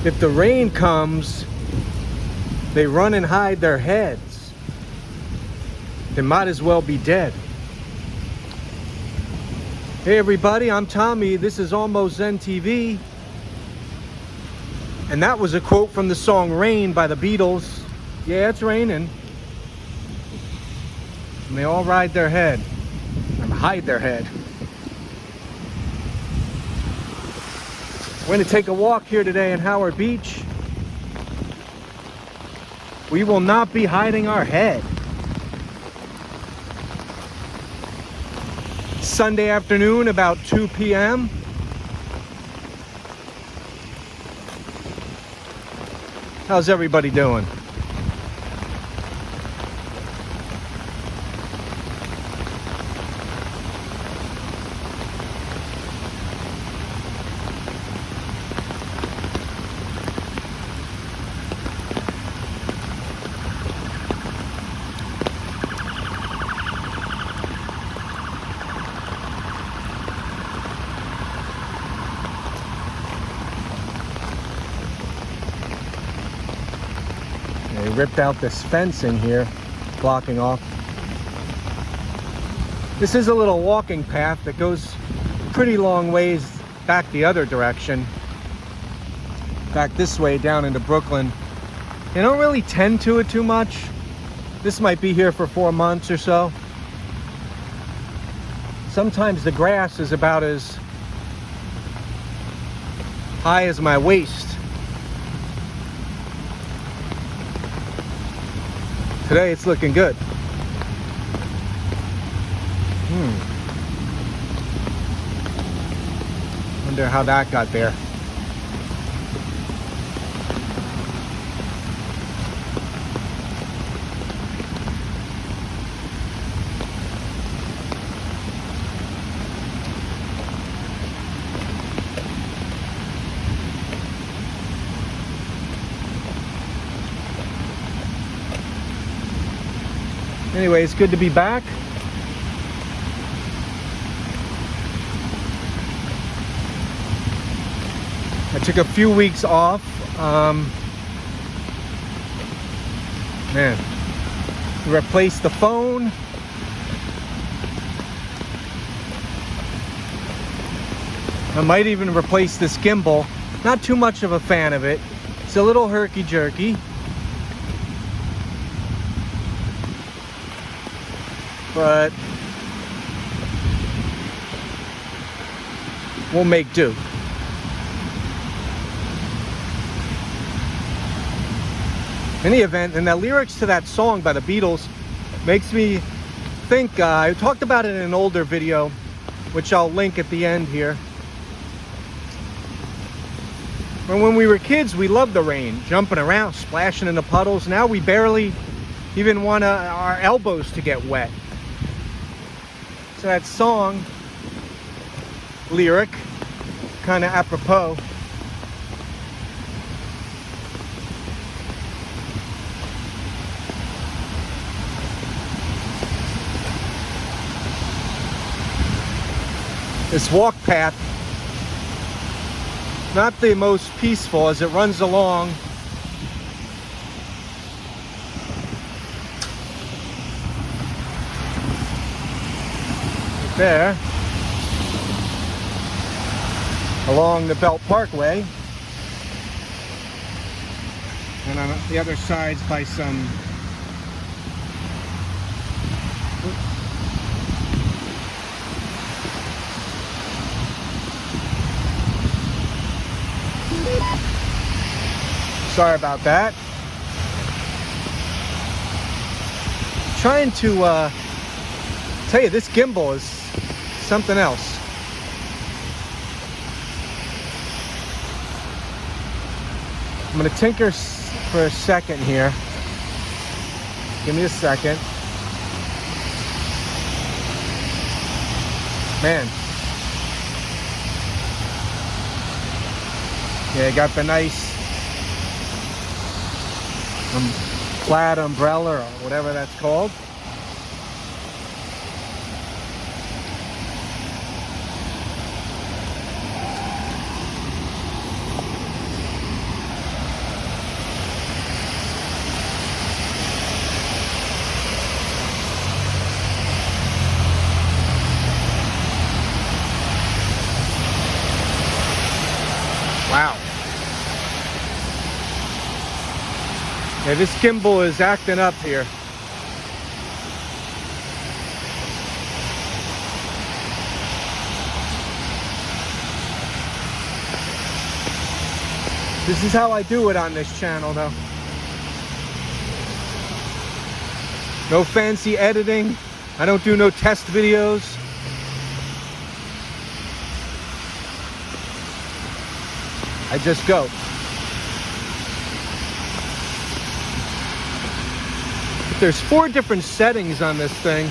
If the rain comes, they run and hide their heads. They might as well be dead. Hey everybody, I'm Tommy. This is Almost Zen TV. And that was a quote from the song Rain by the Beatles. Yeah, it's raining. And they all ride their head. Or hide their head. We're going to take a walk here today in Howard Beach. We will not be hiding our head. Sunday afternoon, about 2 p.m. How's everybody doing? They ripped out this fencing here, blocking off. This is a little walking path that goes pretty long ways back the other direction. Back this way down into Brooklyn. They don't really tend to it too much. This might be here for 4 months or so. Sometimes the grass is about as high as my waist. Today it's looking good. Wonder how that got there. Anyway, it's good to be back. I took a few weeks off. Man, replaced the phone. I might even replace this gimbal. Not too much of a fan of it. It's a little herky-jerky. But we'll make do. In any event, and the lyrics to that song by the Beatles makes me think, I talked about it in an older video, which I'll link at the end here. When we were kids, we loved the rain, jumping around, splashing in the puddles. Now we barely even want our elbows to get wet. So that song lyric, kind of apropos. This walk path, not the most peaceful as it runs along. There, along the Belt Parkway, and on the other side's by some sorry about that. Trying to tell you, this gimbal is something else. I'm gonna tinker for a second here. Give me a second. Man. Yeah, I got the nice plaid umbrella or whatever that's called. Wow. Yeah, this gimbal is acting up here. This is how I do it on this channel, though. No fancy editing. I don't do no test videos. I just go. There's 4 different settings on this thing.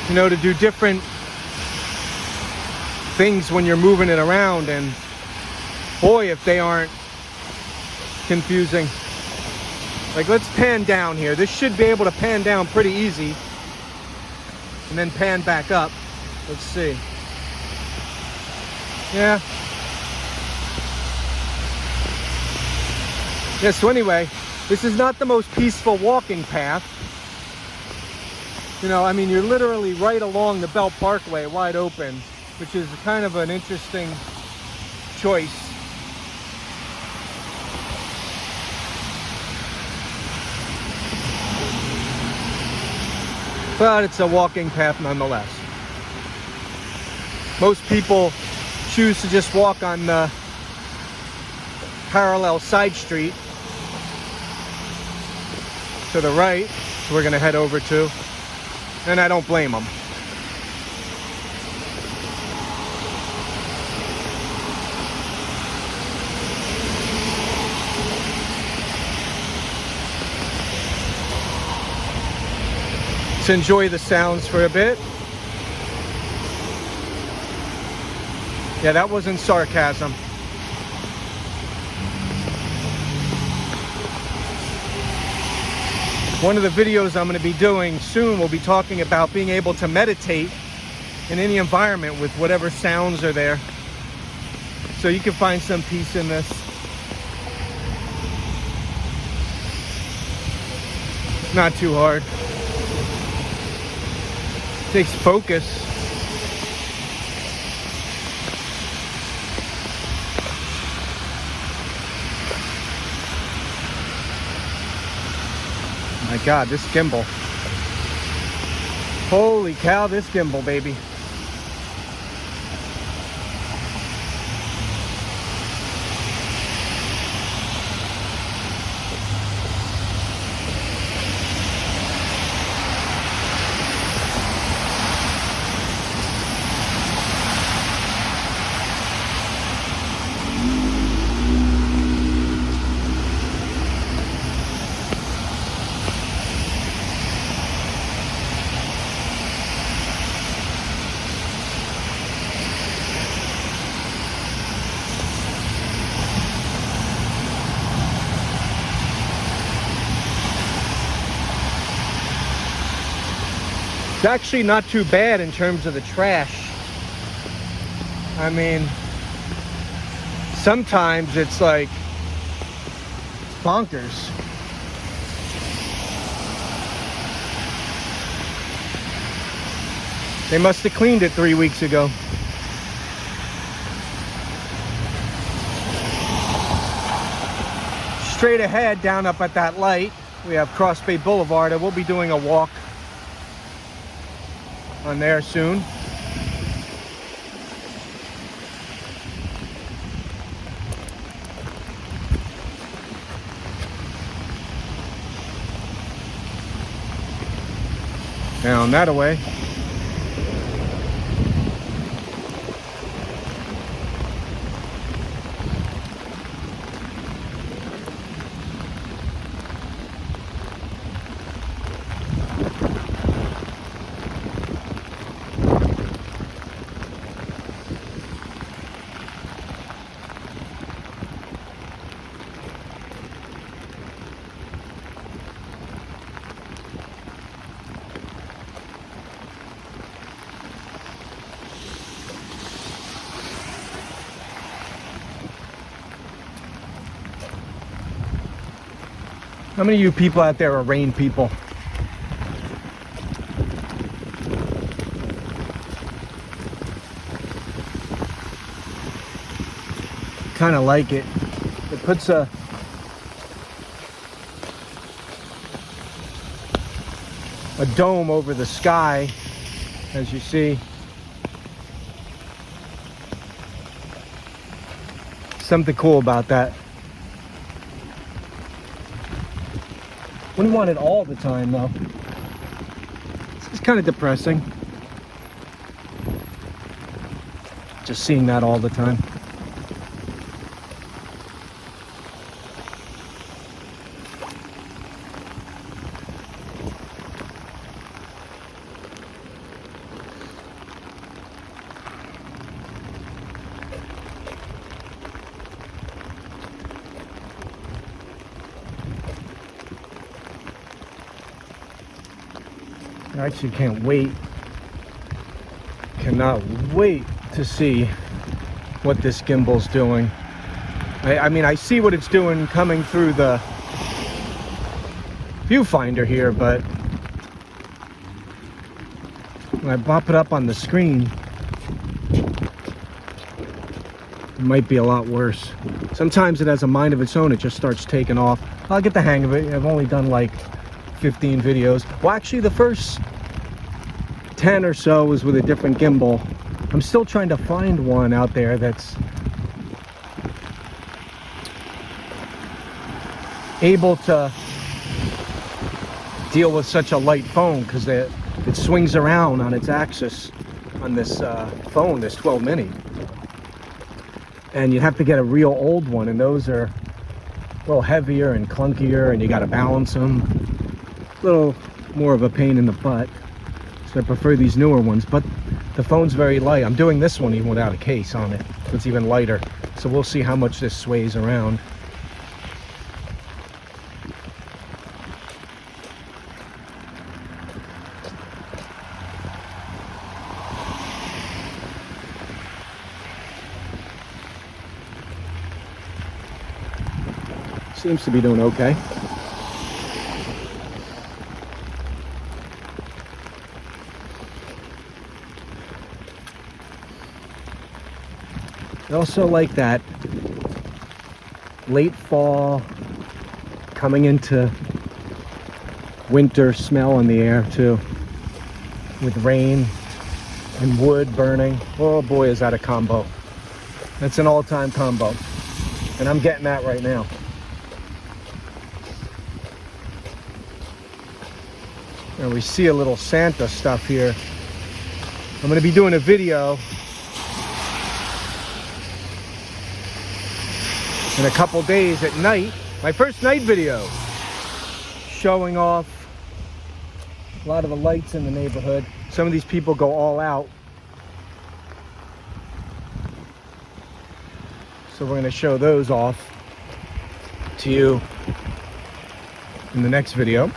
You know, to do different things when you're moving it around, and boy, if they aren't confusing. Like, let's pan down here. This should be able to pan down pretty easy and then pan back up. Let's see. Yeah. Yeah, so anyway, this is not the most peaceful walking path. You know, I mean, you're literally right along the Belt Parkway, wide open, which is kind of an interesting choice. But it's a walking path nonetheless. Most people choose to just walk on the parallel side street to the right, so we're gonna head over to, and I don't blame them. Let's enjoy the sounds for a bit. Yeah, that wasn't sarcasm. One of the videos I'm going to be doing soon will be talking about being able to meditate in any environment with whatever sounds are there. So you can find some peace in this. Not too hard. It takes focus. My God, this gimbal. Holy cow, this gimbal, baby. It's actually not too bad in terms of the trash. I mean, sometimes it's like bonkers. They must have cleaned it 3 weeks ago. Straight ahead, down up at that light, we have Cross Bay Boulevard, and we'll be doing a walk on there soon. Down that way. How many of you people out there are rain people? kind of like it. It puts a dome over the sky, as you see. Something cool about that. Wouldn't want it all the time though. It's kind of depressing. Just seeing that all the time. I actually can't wait, cannot wait to see what this gimbal's doing. I mean, I see what it's doing coming through the viewfinder here, but when I pop it up on the screen, it might be a lot worse. Sometimes it has a mind of its own, it just starts taking off. I'll get the hang of it. I've only done like 15 videos. Well, actually the first 10 or so was with a different gimbal. I'm still trying to find one out there that's able to deal with such a light phone, because it swings around on its axis on this phone, this 12 mini. And you have to get a real old one, and those are a little heavier and clunkier, and you got to balance them. A little more of a pain in the butt, so I prefer these newer ones, but the phone's very light. I'm doing this one even without a case on it, so it's even lighter, so we'll see how much this sways around. Seems to be doing okay. I also like that late fall coming into winter smell in the air too, with rain and wood burning. Oh boy, is that a combo. That's an all-time combo, and I'm getting that right now. And we see a little Santa stuff here. I'm going to be doing a video in a couple days at night, my first night video, showing off a lot of the lights in the neighborhood. Some of these people go all out, so we're going to show those off to you in the next video.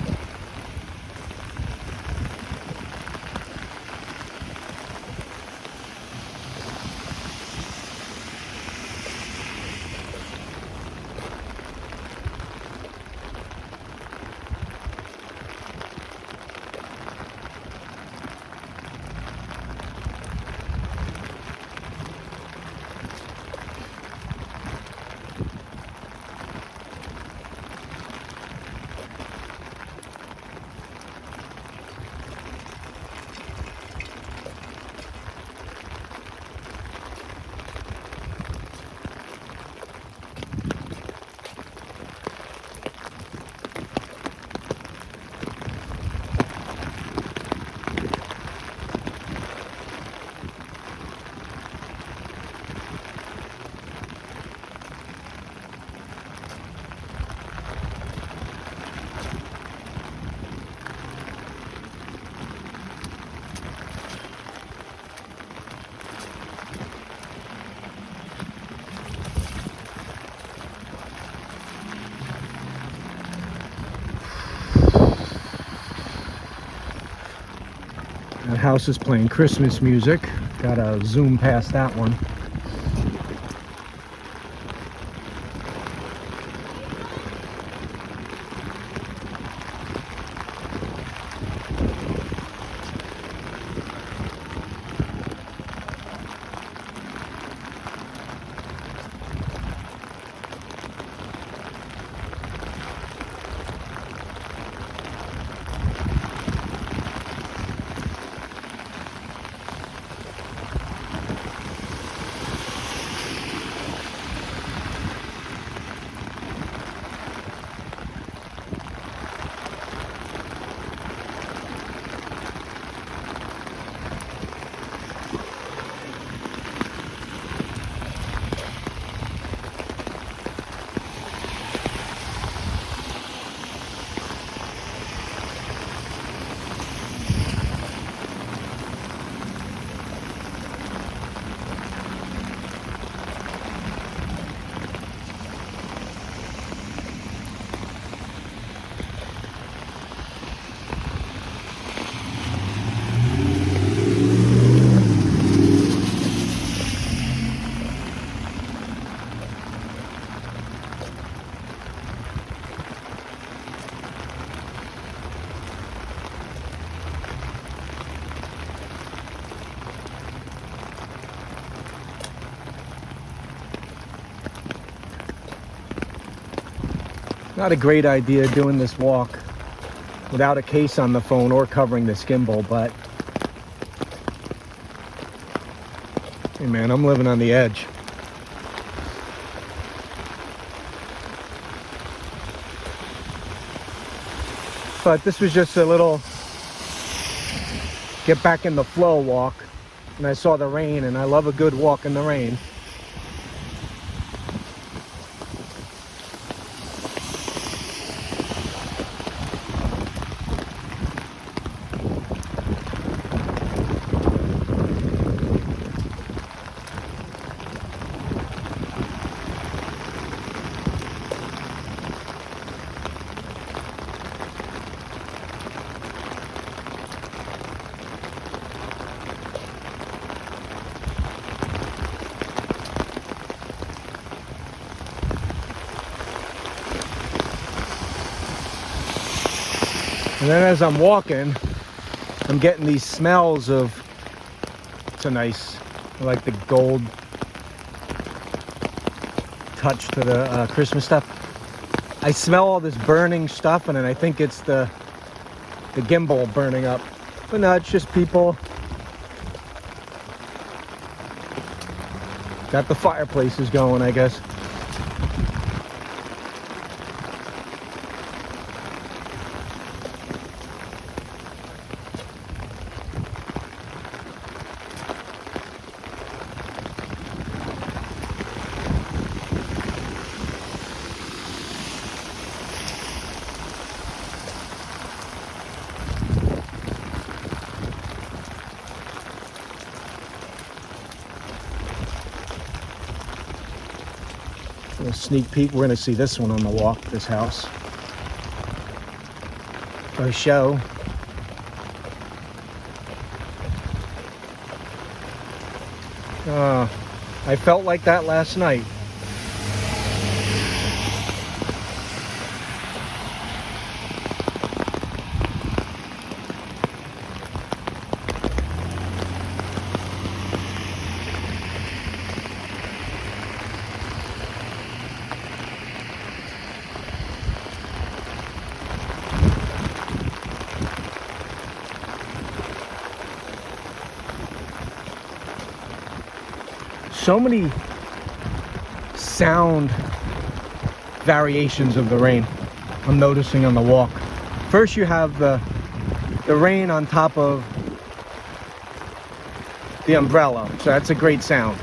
That house is playing Christmas music. Gotta zoom past that one. Not a great idea doing this walk without a case on the phone or covering this gimbal, but hey man, I'm living on the edge. But this was just a little get back in the flow walk, and I saw the rain, and I love a good walk in the rain. And then as I'm walking, I'm getting these smells of, it's a nice, I like the gold touch to the Christmas stuff. I smell all this burning stuff, and then I think it's the gimbal burning up. But no, it's just people. Got the fireplaces going, I guess. A sneak peek. We're going to see this one on the walk, this house. For a show. I felt like that last night. So many sound variations of the rain I'm noticing on the walk. First you have the rain on top of the umbrella, so that's a great sound.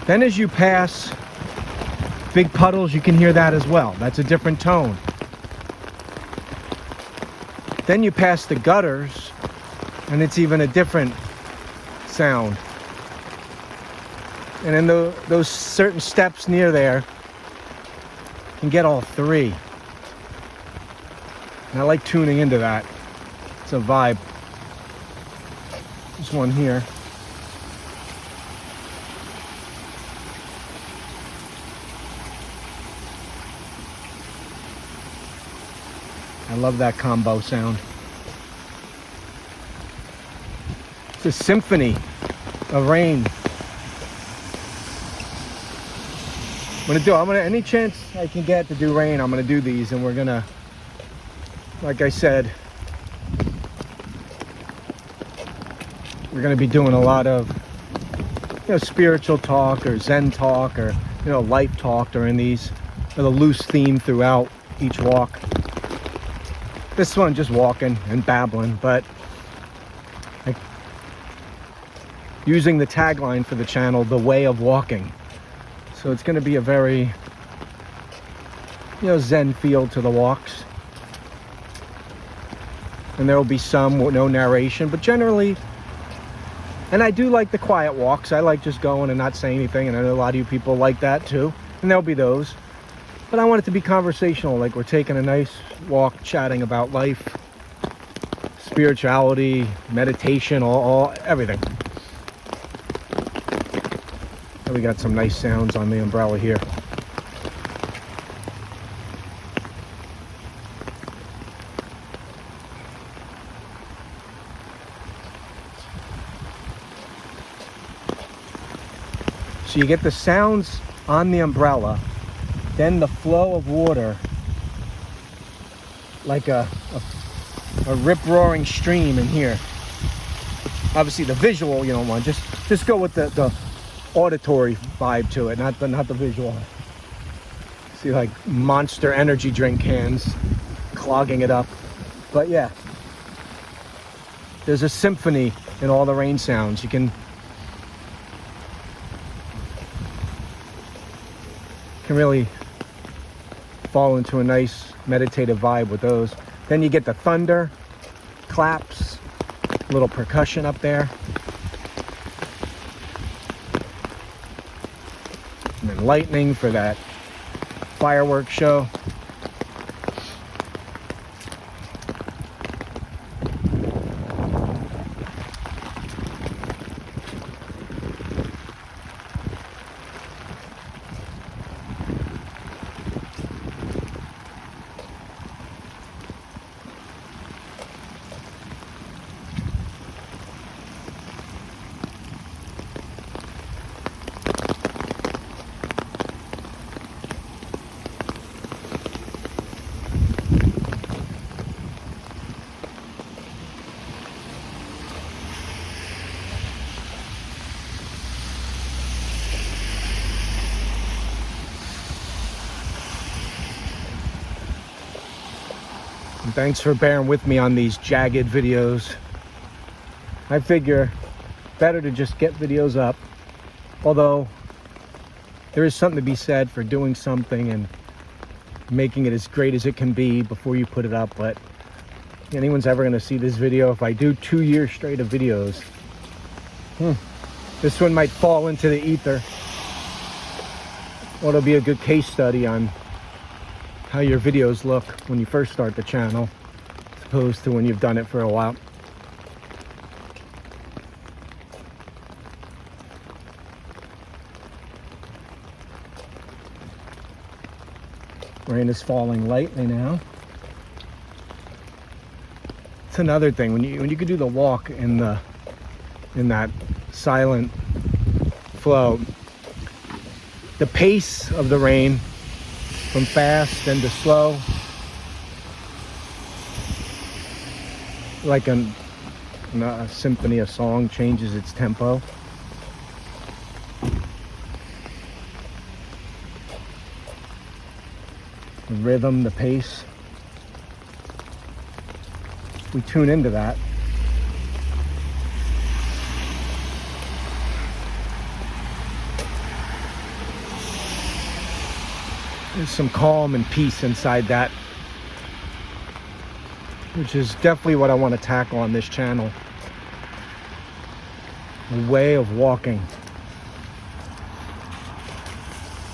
Then as you pass big puddles, you can hear that as well. That's a different tone. Then you pass the gutters, and it's even a different sound. And then those certain steps near there can get all three. And I like tuning into that. It's a vibe. This one here. I love that combo sound. It's a symphony of rain. I'm gonna any chance I can get to do rain, I'm gonna do these, and we're gonna, like I said, we're gonna be doing a lot of, spiritual talk or Zen talk or, life talk during these, with a loose theme throughout each walk. This one just walking and babbling, but using the tagline for the channel, the way of walking. So it's going to be a very, Zen feel to the walks. And there will be some with no narration, but generally, and I do like the quiet walks. I like just going and not saying anything, and I know a lot of you people like that too, and there'll be those. But I want it to be conversational, like we're taking a nice walk, chatting about life, spirituality, meditation, everything. And we got some nice sounds on the umbrella here. So you get the sounds on the umbrella, then the flow of water, like a rip-roaring stream in here. Obviously the visual you don't want, just go with the auditory vibe to it, not the visual. See, like Monster energy drink cans clogging it up. But yeah, there's a symphony in all the rain sounds. You can really fall into a nice meditative vibe with those. Then you get the thunder, claps, little percussion up there. And then lightning for that fireworks show. And thanks for bearing with me on these jagged videos. I figure better to just get videos up, although there is something to be said for doing something and making it as great as it can be before you put it up. But anyone's ever going to see this video if I do 2 years straight of videos? This one might fall into the ether. Or it'll be a good case study on how your videos look when you first start the channel, as opposed to when you've done it for a while. Rain is falling lightly now. It's another thing when you could do the walk in that silent flow. The pace of the rain, from fast then to slow, like a symphony, a song changes its tempo. The rhythm, the pace. We tune into that. There's some calm and peace inside that, which is definitely what I want to tackle on this channel. A way of walking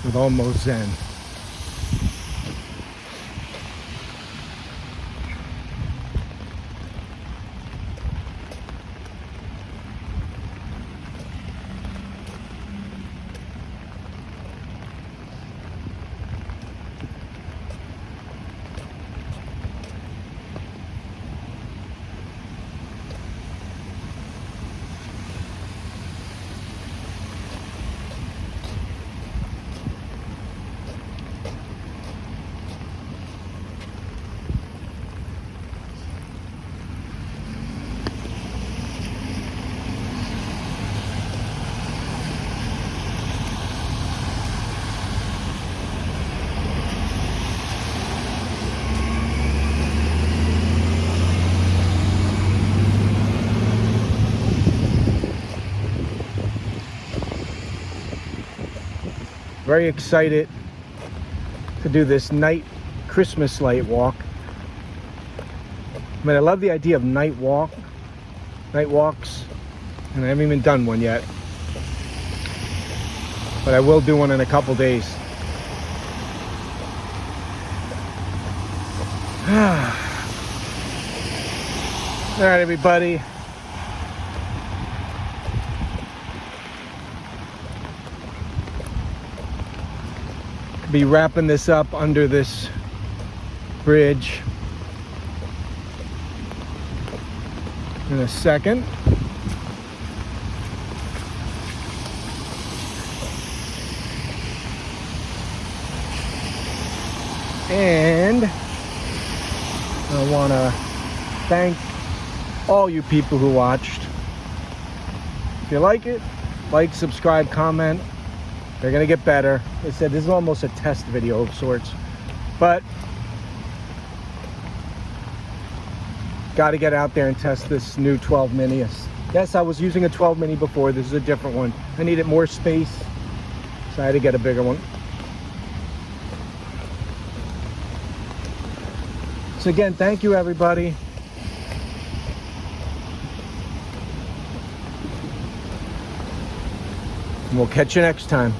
with almost Zen. Very excited to do this night Christmas light walk. I mean, I love the idea of night walks, and I haven't even done one yet. But I will do one in a couple days. All right, everybody. Be wrapping this up under this bridge in a second. And I want to thank all you people who watched. If you like it, like, subscribe, comment. They're going to get better. They said this is almost a test video of sorts. But got to get out there and test this new 12 mini. Yes, I was using a 12 mini before. This is a different one. I needed more space, so I had to get a bigger one. So again, thank you everybody. And we'll catch you next time.